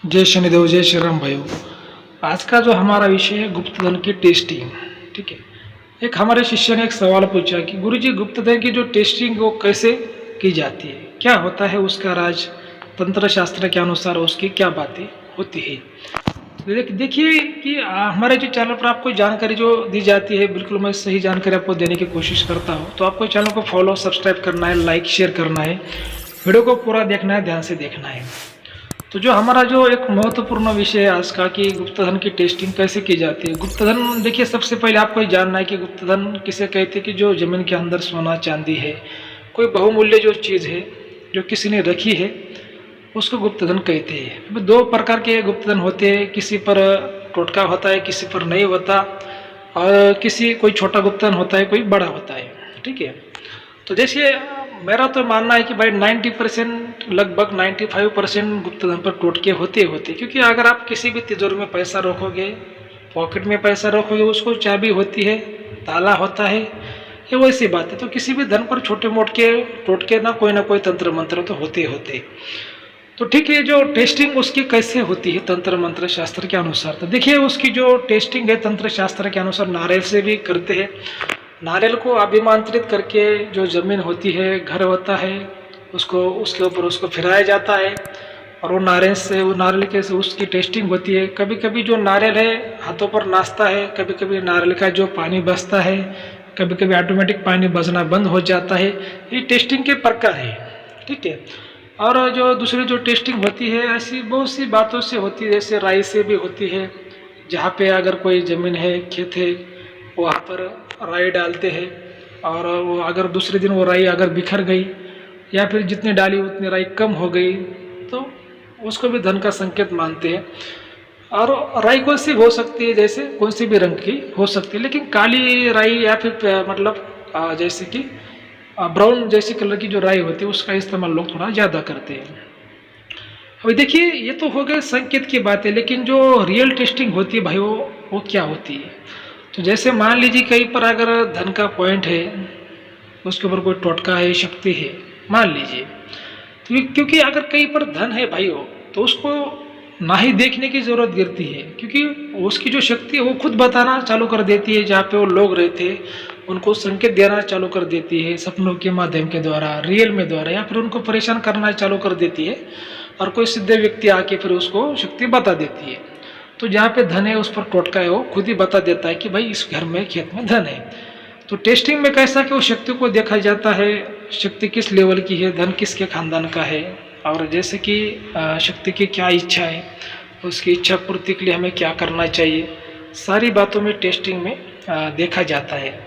जय शनिदेव, जय श्री राम भाइयों। आज का जो हमारा विषय है गुप्त धन की टेस्टिंग। ठीक है। एक हमारे शिष्य ने एक सवाल पूछा कि गुरुजी, गुप्त धन की जो टेस्टिंग वो कैसे की जाती है, क्या होता है उसका राज, तंत्र शास्त्र के अनुसार उसकी क्या बातें होती है। देखिए कि हमारे जो चैनल पर आपको जानकारी जो दी जाती है, बिल्कुल मैं सही जानकारी आपको देने की कोशिश करता हूँ। तो आपको चैनल को फॉलो सब्सक्राइब करना है, लाइक शेयर करना है, वीडियो को पूरा देखना है, ध्यान से देखना है। तो जो हमारा जो एक महत्वपूर्ण विषय है आज का कि गुप्त धन की टेस्टिंग कैसे की जाती है। गुप्त धन देखिए, सबसे पहले आपको ये जानना है कि गुप्त धन किसे कहते हैं। कि जो जमीन के अंदर सोना चांदी है, कोई बहुमूल्य जो चीज़ है जो किसी ने रखी है, उसको गुप्त धन कहते हैं। दो प्रकार के गुप्त धन होते हैं, किसी पर टोटका होता है, किसी पर नहीं होता, और किसी कोई छोटा गुप्त धन होता है, कोई बड़ा होता है। ठीक है। तो जैसे मेरा तो मानना है कि भाई 90% लगभग 95% गुप्त धन पर टोटके होते होते, क्योंकि अगर आप किसी भी तिजोरी में पैसा रखोगे, पॉकेट में पैसा रखोगे, उसको चाबी होती है, ताला होता है, ये वैसी बात है। तो किसी भी धन पर छोटे मोटे टोटके ना कोई तंत्र मंत्र तो होते होते। तो ठीक है, जो टेस्टिंग उसकी कैसे होती है तंत्र मंत्र शास्त्र के अनुसार, तो देखिए उसकी जो टेस्टिंग है तंत्र शास्त्र के अनुसार नारियल से भी करते हैं। नारियल को अभिमंत्रित करके जो जमीन होती है, घर होता है, उसको उसके ऊपर उसको फिराया जाता है, और वो नारियल के से उसकी टेस्टिंग होती है। कभी कभी जो नारियल है हाथों पर नाचता है, कभी कभी नारियल का जो पानी बसता है, कभी कभी ऑटोमेटिक पानी बसना बंद हो जाता है। ये टेस्टिंग के प्रकार है। ठीक है। और जो दूसरी जो टेस्टिंग होती है, ऐसी बहुत सी बातों से होती है, जैसे राई से भी होती है। जहाँ पे अगर कोई ज़मीन है, खेत है, वहाँ पर राई डालते हैं, और वो अगर दूसरे दिन वो राई अगर बिखर गई, या फिर जितनी डाली उतनी राई कम हो गई, तो उसको भी धन का संकेत मानते हैं। और राई कौन सी हो सकती है, जैसे कौन सी भी रंग की हो सकती है, लेकिन काली राई या फिर मतलब जैसे कि ब्राउन जैसी कलर की जो राई होती है, उसका इस्तेमाल लोग थोड़ा ज़्यादा करते हैं। अभी देखिए, ये तो हो गए संकेत की बातें, लेकिन जो रियल टेस्टिंग होती है भाई, वो क्या होती है। तो जैसे मान लीजिए कहीं पर अगर धन का पॉइंट है, उसके ऊपर कोई टोटका है, शक्ति है, मान लीजिए, तो क्योंकि अगर कहीं पर धन है भाई हो, तो उसको ना ही देखने की जरूरत गिरती है, क्योंकि उसकी जो शक्ति है वो खुद बताना चालू कर देती है। जहाँ पे वो लोग रहते हैं उनको संकेत देना चालू कर देती है, सपनों के माध्यम के द्वारा, रियल में द्वारा, या फिर उनको परेशान करना चालू कर देती है, और कोई सीधे व्यक्ति आके फिर उसको शक्ति बता देती है। तो जहाँ पे धन है उस पर टोटका है वो खुद ही बता देता है कि भाई इस घर में, खेत में धन है। तो टेस्टिंग में कैसा कि उस शक्ति को देखा जाता है, शक्ति किस लेवल की है, धन किसके खानदान का है, और जैसे कि शक्ति की क्या इच्छा है, उसकी इच्छा पूर्ति के लिए हमें क्या करना चाहिए, सारी बातों में टेस्टिंग में देखा जाता है।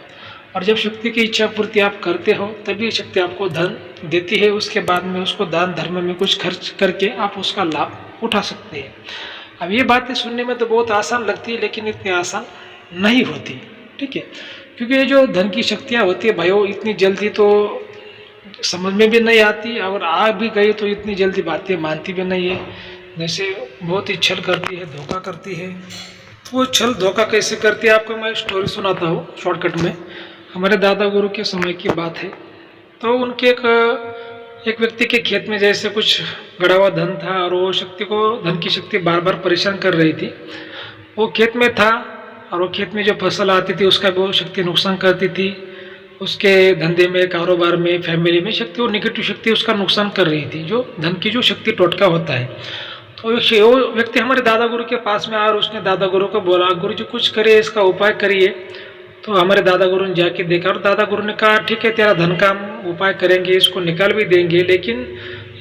और जब शक्ति की इच्छा पूर्ति आप करते हो, तभी शक्ति आपको धन देती है। उसके बाद में उसको दान धर्म में कुछ खर्च करके आप उसका लाभ उठा सकते हैं। अब ये बातें सुनने में तो बहुत आसान लगती है, लेकिन इतनी आसान नहीं होती। ठीक है। क्योंकि ये जो धन की शक्तियाँ होती है भाइयों, इतनी जल्दी तो समझ में भी नहीं आती, और आ भी गई तो इतनी जल्दी बातें मानती भी नहीं है। जैसे बहुत ही छल करती है, धोखा करती है। तो वो छल धोखा कैसे करती है, आपको मैं स्टोरी सुनाता हूँ शॉर्टकट में। हमारे दादा गुरु के समय की बात है। तो उनके एक व्यक्ति के खेत में जैसे कुछ गड़ा हुआ धन था, और वो शक्ति को, धन की शक्ति बार बार परेशान कर रही थी। वो खेत में था, और वो खेत में जो फसल आती थी उसका वो शक्ति नुकसान करती थी। उसके धंधे में, कारोबार में, फैमिली में शक्ति, वो निगेटिव शक्ति उसका नुकसान कर रही थी, जो धन की जो शक्ति टोटका होता है। तो वो व्यक्ति हमारे दादा गुरु के पास में आया, और उसने दादा गुरु को बोला, गुरु जी कुछ करिए, इसका उपाय करिए। तो हमारे दादा गुरु ने जाके देखा, और दादा गुरु ने कहा ठीक है, तेरा धन का उपाय करेंगे, इसको निकाल भी देंगे, लेकिन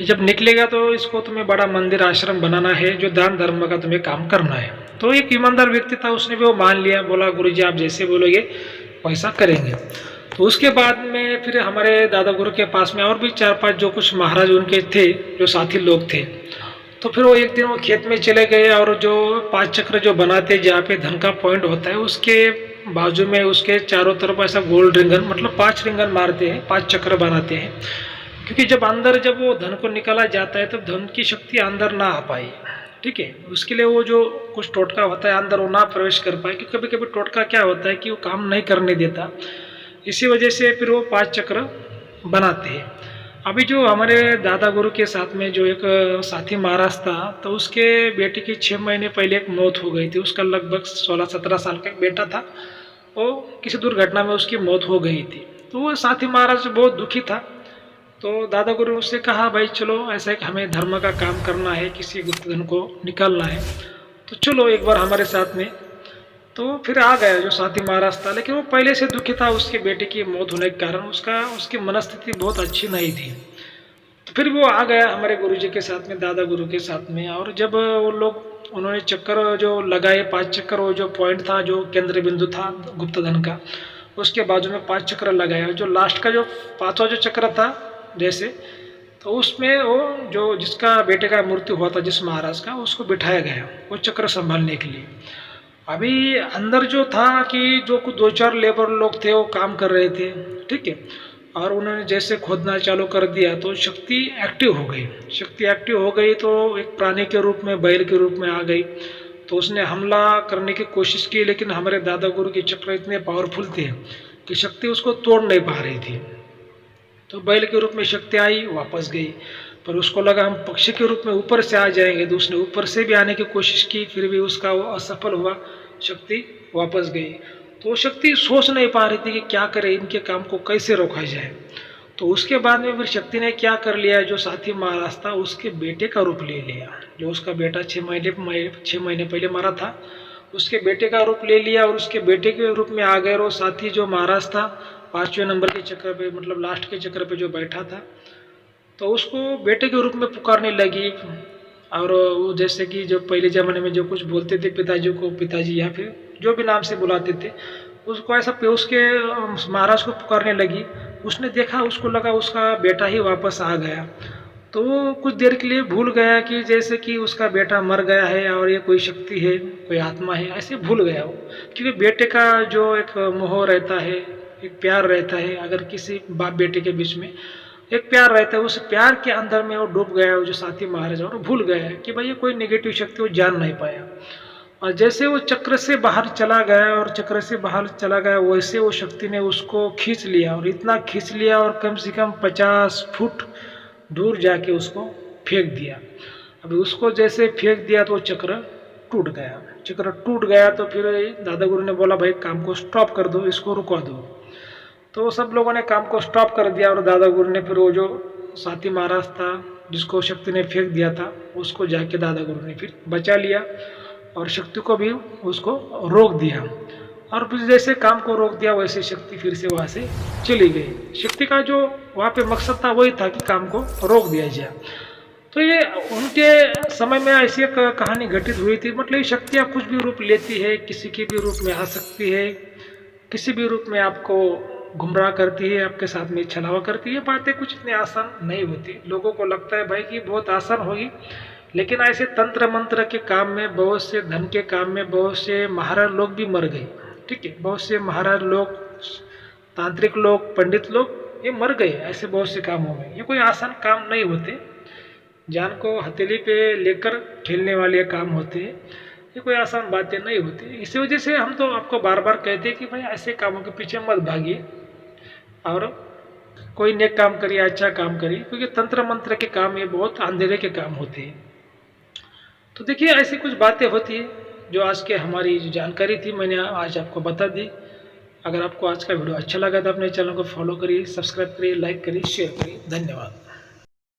जब निकलेगा तो इसको तुम्हें बड़ा मंदिर आश्रम बनाना है, जो दान धर्म का तुम्हें काम करना है। तो एक ईमानदार व्यक्ति था, उसने भी वो मान लिया, बोला गुरु जी आप जैसे बोलोगे वैसा करेंगे। तो उसके बाद में फिर हमारे दादा गुरु के पास में और भी 4-5 जो कुछ महाराज उनके थे, जो साथी लोग थे। तो फिर वो एक दिन वो खेत में चले गए, और जो 5 चक्र जो बनाते, जहाँ पे धन का पॉइंट होता है, उसके बाजू में, उसके चारों तरफ ऐसा गोल रिंगन, मतलब 5 रिंगन मारते हैं, 5 चक्र बनाते हैं। क्योंकि जब वो धन को निकाला जाता है, तब धन की शक्ति अंदर ना आ पाए। ठीक है। उसके लिए वो जो कुछ टोटका होता है अंदर, वो ना प्रवेश कर पाए, क्योंकि कभी कभी टोटका क्या होता है कि वो काम नहीं करने देता। इसी वजह से फिर वो 5 चक्र बनाते हैं। अभी जो हमारे दादा गुरु के साथ में जो एक साथी महाराज था, तो उसके बेटे की 6 महीने पहले एक मौत हो गई थी। उसका लगभग 16-17 साल का एक बेटा था, वो किसी दुर्घटना में उसकी मौत हो गई थी। तो वो साथी महाराज बहुत दुखी था। तो दादा गुरु ने उससे कहा, भाई चलो, ऐसा है कि हमें धर्म का काम करना है, किसी गुप्तधन को निकालना है, तो चलो एक बार हमारे साथ में। तो फिर आ गया जो साथी महाराज था, लेकिन वो पहले से दुखी था उसके बेटे की मौत होने के कारण। उसकी मनस्थिति बहुत अच्छी नहीं थी। तो फिर वो आ गया हमारे गुरुजी के साथ में, दादा गुरु के साथ में। और जब वो लोग उन्होंने चक्कर जो लगाए, 5 चक्कर, वो जो पॉइंट था, जो केंद्र बिंदु था गुप्तधन का, उसके बाजू में 5 चक्र लगाया। जो लास्ट का जो 5वां जो चक्र था जैसे, तो उसमें वो जो जिसका बेटे का मृत्यु हुआ था, जिस महाराज का, उसको बिठाया गया वो चक्र संभालने के लिए। अभी अंदर जो था कि जो कुछ 2-4 लेबर लोग थे वो काम कर रहे थे, ठीक है। और उन्होंने जैसे खोदना चालू कर दिया तो शक्ति एक्टिव हो गई। शक्ति एक्टिव हो गई तो एक प्राणी के रूप में, बैल के रूप में आ गई। तो उसने हमला करने की कोशिश की, लेकिन हमारे दादा गुरु के चक्र इतने पावरफुल थे कि शक्ति उसको तोड़ नहीं पा रही थी। तो बैल के रूप में शक्ति आई, वापस गई। पर उसको लगा हम पक्षी के रूप में ऊपर से आ जाएंगे, तो उसने ऊपर से भी आने की कोशिश की, फिर भी उसका वो असफल हुआ, शक्ति वापस गई। तो वो शक्ति सोच नहीं पा रही थी कि क्या करे, इनके काम को कैसे रोका जाए। तो उसके बाद में फिर शक्ति ने क्या कर लिया, जो साथी महाराज था उसके बेटे का रूप ले लिया। जो उसका बेटा 6 महीने पहले मरा था, उसके बेटे का रूप ले लिया। और उसके बेटे के रूप में आ गए वो साथी जो महाराज था, 5वें नंबर के चक्र पे, मतलब लास्ट के चक्र पे जो बैठा था। तो उसको बेटे के रूप में पुकारने लगी। और वो जैसे कि जो पहले ज़माने में जो कुछ बोलते थे पिताजी को पिताजी, या फिर जो भी नाम से बुलाते थे, उसको ऐसा पे उसके महाराज को पुकारने लगी। उसने देखा, उसको लगा उसका बेटा ही वापस आ गया। तो वो कुछ देर के लिए भूल गया कि जैसे कि उसका बेटा मर गया है और ये कोई शक्ति है, कोई आत्मा है, ऐसे भूल गया वो। क्योंकि बेटे का जो एक मोह रहता है, एक प्यार रहता है, अगर किसी बाप बेटे के बीच में एक प्यार रहता है, उस प्यार के अंदर में वो डूब गया। वो जो साथी महाराज, और भूल गया कि भाई ये कोई नेगेटिव शक्ति, वो जान नहीं पाया। और जैसे वो चक्र से बाहर चला गया, और चक्र से बाहर चला गया, वैसे वो शक्ति ने उसको खींच लिया। और इतना खींच लिया, और कम से कम 50 फुट दूर जाके उसको फेंक दिया। अभी उसको जैसे फेंक दिया तो चक्र टूट गया। चक्र टूट गया तो फिर दादा गुरु ने बोला, भाई काम को स्टॉप कर दो, इसको रुकवा दो। तो सब लोगों ने काम को स्टॉप कर दिया। और दादा गुरु ने फिर वो जो साथी महाराज था जिसको शक्ति ने फेंक दिया था, उसको जाके दादा गुरु ने फिर बचा लिया, और शक्ति को भी उसको रोक दिया। और फिर जैसे काम को रोक दिया, वैसे शक्ति फिर से वहाँ से चली गई। शक्ति का जो वहाँ पे मकसद था वही था कि काम को रोक दिया जाए। तो ये उनके समय में ऐसी एक कहानी घटित हुई थी। मतलब ये शक्तियाँ कुछ भी रूप लेती है, किसी के भी रूप में आ सकती है, किसी भी रूप में आपको गुमराह करती है, आपके साथ में छलावा करती है। ये बातें कुछ इतनी आसान नहीं होती। लोगों को लगता है भाई कि बहुत आसान होगी, लेकिन ऐसे तंत्र मंत्र के काम में, बहुत से धन के काम में, बहुत से महाराज लोग भी मर गए, ठीक है। बहुत से महाराज लोग, तांत्रिक लोग, पंडित लोग, ये मर गए ऐसे बहुत से कामों में। ये कोई आसान काम नहीं होते। जान को हथेली पे लेकर खेलने वाले काम होते हैं। ये कोई आसान बातें नहीं होती। इसी वजह से हम तो आपको बार बार कहते हैं कि भाई ऐसे कामों के पीछे मत भागिए, और कोई नेक काम करिए, अच्छा काम करिए, क्योंकि तंत्र मंत्र के काम ये बहुत अंधेरे के काम होते हैं। तो देखिए, ऐसी कुछ बातें होती है जो आज के हमारी जो जानकारी थी, मैंने आज आपको बता दी। अगर आपको आज का वीडियो अच्छा लगा तो अपने चैनल को फॉलो करिए, सब्सक्राइब करिए, लाइक करिए, शेयर करिए। धन्यवाद।